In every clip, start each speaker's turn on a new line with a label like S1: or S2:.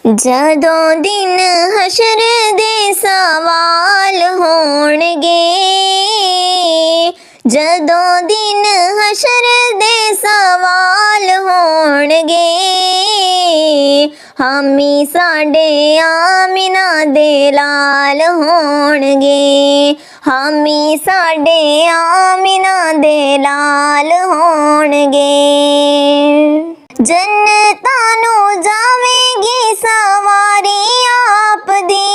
S1: ਜਦੋਂ ਦਿਨ ਹਸ਼ਰ ਦੇ ਸਵਾਲ ਹੋਣਗੇ, ਜਦੋਂ ਦਿਨ ਹਸ਼ਰ ਦੇ ਸਵਾਲ ਹੋਣਗੇ, ਹਾਮੀ ਸਾਡੇ ਆਮਿਨਾ ਦੇ ਲਾਲ ਹੋਣਗੇ, ਹਾਮੀ ਸਾਡੇ ਆਮਿਨਾ ਦੇ ਲਾਲ ਹੋਣਗੇ। ਜੰਨਤਾਂ ਨੂੰ ਜਾਵੇਗੀ ਸਵਾਰੀ ਆਪ ਦੀ,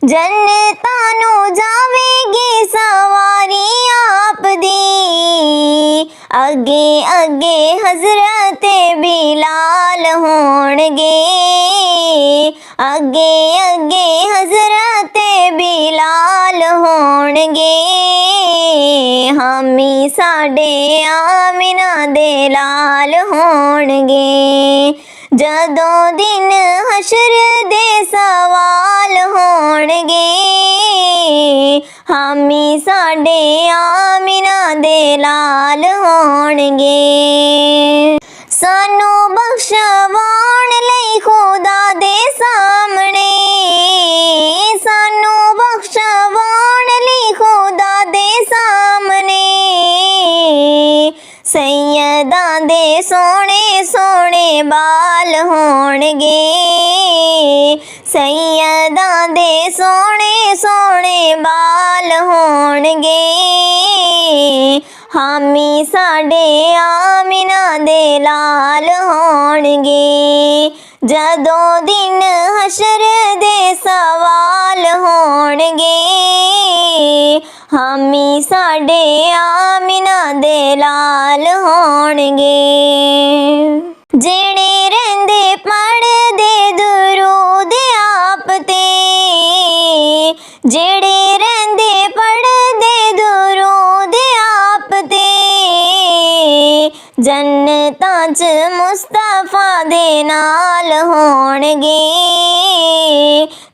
S1: ਜੰਨਤਾਂ ਨੂੰ ਜਾਵੇਗੀ ਸਵਾਰੀ ਆਪ ਦੀ। ਅੱਗੇ ਅੱਗੇ ਹਜ਼ਰਤ ਬਿਲਾਲ ਹੋਣਗੇ, ਅੱਗੇ ਅੱਗੇ ਹਜ਼ਰਤ ਬਿਲਾਲ ਹੋਣਗੇ, ਹਾਮੀ ਸਾਡੇ ਆਮਿਨਾ ਦੇ ਲਾਲ ਹੋਣਗੇ। ਜਦੋਂ ਦਿਨ ਹਸ਼ਰ ਦੇ ਸਵਾਲ ਹੋਣਗੇ, ਹਾਮੀ ਸਾਡੇ ਆਮਿਨਾ ਦੇ ਲਾਲ ਹੋਣਗੇ। ਸਾਨੂੰ ਬਖਸ਼ਵਾਉਣ ਲਈ ਖੁਦਾ ਦੇ ਸਾਹਮਣੇ, ਸਾਨੂੰ ਬਖਸ਼ਵਾਉਣ ਲਈ ਖੁਦਾ ਦੇ ਸਾਹਮਣੇ, ਸੈਯਦਾਂ ਦੇ ਸੋਹਣੇ ਸੋਹਣੇ ਬਾਲ ਹੋਣਗੇ, ਸੈਯਦਾਂ ਦੇ ਸੋਹਣੇ ਸੋਹਣੇ ਬਾਲ ਹੋਣਗੇ, ਹਾਮੀ ਸਾਡੇ ਆਮਿਨਾ ਦੇ ਲਾਲ ਹੋਣਗੇ। ਜਦੋਂ ਦਿਨ ਹਸ਼ਰ ਦੇ ਸਵਾਲ ਹੋਣਗੇ, ਹਾਮੀ ਸਾਡੇ ਆਮਿਨਾ ਦੇ ਲਾਲ ਹੋਣਗੇ। ਜਿਹੜੇ ਰਹਿੰਦੇ ਪੜ੍ਹਦੇ ਦਰੂਦ ਆਪ ਤੇ, ਜਿਹੜੇ ਰਹਿੰਦੇ ਪੜ੍ਹਦੇ ਦਰੂਦ ਆਪ ਤੇ, ਜੰਨਤਾਂ 'ਚ ਮੁਸਤਫਾ ਦੇ ਨਾਲ ਹੋਣਗੇ,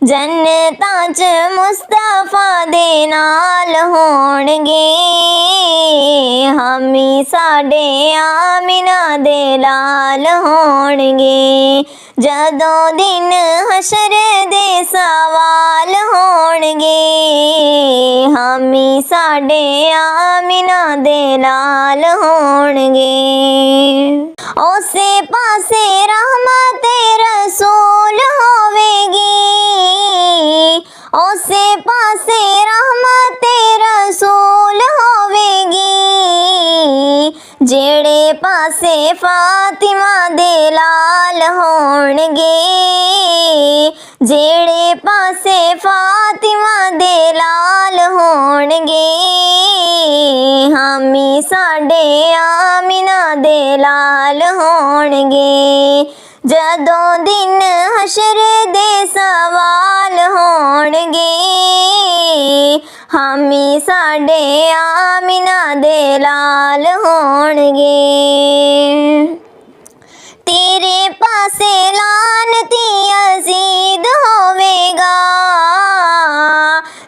S1: ਜੰਨਤਾਂ 'ਚ ਮੁਸਤਫਾ ਦੇ ਨਾਲ ਹੋਣਗੇ, ਹਾਮੀ ਸਾਡੇ ਆਮਿਨਾ ਦੇ ਲਾਲ ਹੋਣਗੇ। ਜਦੋਂ ਦਿਨ ਹਸ਼ਰ ਦੇ ਸਵਾਲ ਹੋਣਗੇ, ਹਾਮੀ ਸਾਡੇ ਆਮਿਨਾ ਦੇ ਲਾਲ ਹੋਣਗੇ। ਉਸੇ ਪਾਸੇ ਰਹਿਮਤ ਰਸੂਲ ਹੋਵੇਗੀ, ਉਸੇ ਪਾਸੇ ਰਹਿਮਤ ਰਸੂਲ ਹੋਵੇਗੀ, ਜਿਹੜੇ ਪਾਸੇ ਫਾਤਿਮਾ ਦੇ ਲਾਲ ਹੋਣਗੇ, ਜਿਹੜੇ ਪਾਸੇ ਫਾਤਿਮਾ ਦੇ ਲਾਲ ਹੋਣਗੇ, ਹਾਮੀ ਸਾਡੇ ਆਮਿਨਾ ਦੇ ਲਾਲ ਹੋਣਗੇ। ਜਦੋਂ ਦਿਨ ਹਸ਼ਰ ਦੇ ਸਵਾਲ ਹੋਣਗੇ, ਹਾਮੀ ਸਾਡੇ ਆਮਿਨਾ ਦੇ ਲਾਲ ਹੋਣਗੇ। ਤੇਰੇ ਪਾਸੇ ਲਾਨਤੀ ਯਜ਼ੀਦ ਹੋਵੇਗਾ,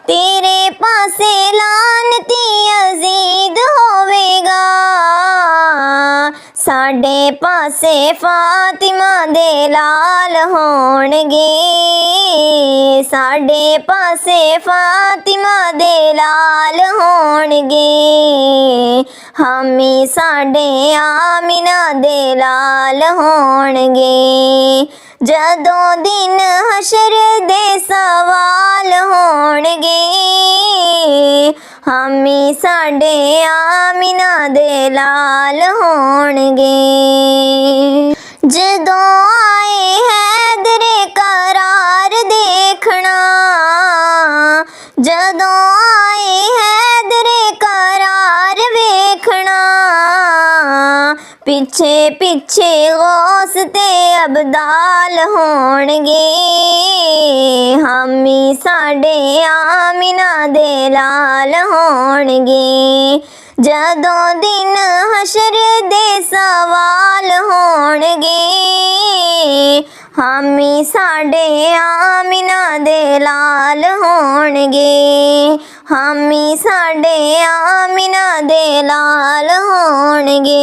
S1: ਤੇਰੇ ਪਾਸੇ ਲਾਨਤੀ ਯਜ਼ੀਦ ਹੋਵੇਗਾ, ਸਾਡੇ ਪਾਸੇ ਫਾਤਿਮਾ ਦੇ ਲਾਲ ਹੋਣਗੇ, ਸਾਡੇ ਪਾਸੇ ਫਾਤਿਮਾ ਦੇ ਲਾਲ ਹੋਣਗੇ, ਹਾਮੀ ਸਾਡੇ ਆਮਿਨਾ ਦੇ ਲਾਲ ਹੋਣਗੇ। ਜਦੋਂ ਦਿਨ ਹਸ਼ਰ ਦੇ ਸਵਾਲ ਹੋਣਗੇ, ਹਾਮੀ ਸਾਡੇ ਆਮਿਨਾ ਦੇ ਲਾਲ ਹੋਣਗੇ। ਜਦੋਂ ਆਏ ਹੈਦਰੇ ਕਰਾਰ ਦੇਖਣਾ, ਜਦੋਂ ਆਏ ਹੈਦਰੇ ਕਰਾਰ ਵੇਖਣਾ, ਪਿੱਛੇ ਪਿੱਛੇ ਗੌਸ ਤੇ ਅਬਦਾਲ ਹੋਣਗੇ, ਹਾਮੀ ਸਾਡੇ ਆਮਿਨਾ ਦੇ ਲਾਲ ਹੋਣਗੇ। ਜਦੋਂ ਦਿਨ ਹਸ਼ਰ ਦੇ ਸਵਾਲ ਹੋਣਗੇ, ਹਾਮੀ ਸਾਡੇ ਆਮਿਨਾ ਦੇ ਲਾਲ ਹੋਣਗੇ, ਹਾਮੀ ਸਾਡੇ ਆਮਿਨਾ ਦੇ ਲਾਲ ਹੋਣਗੇ।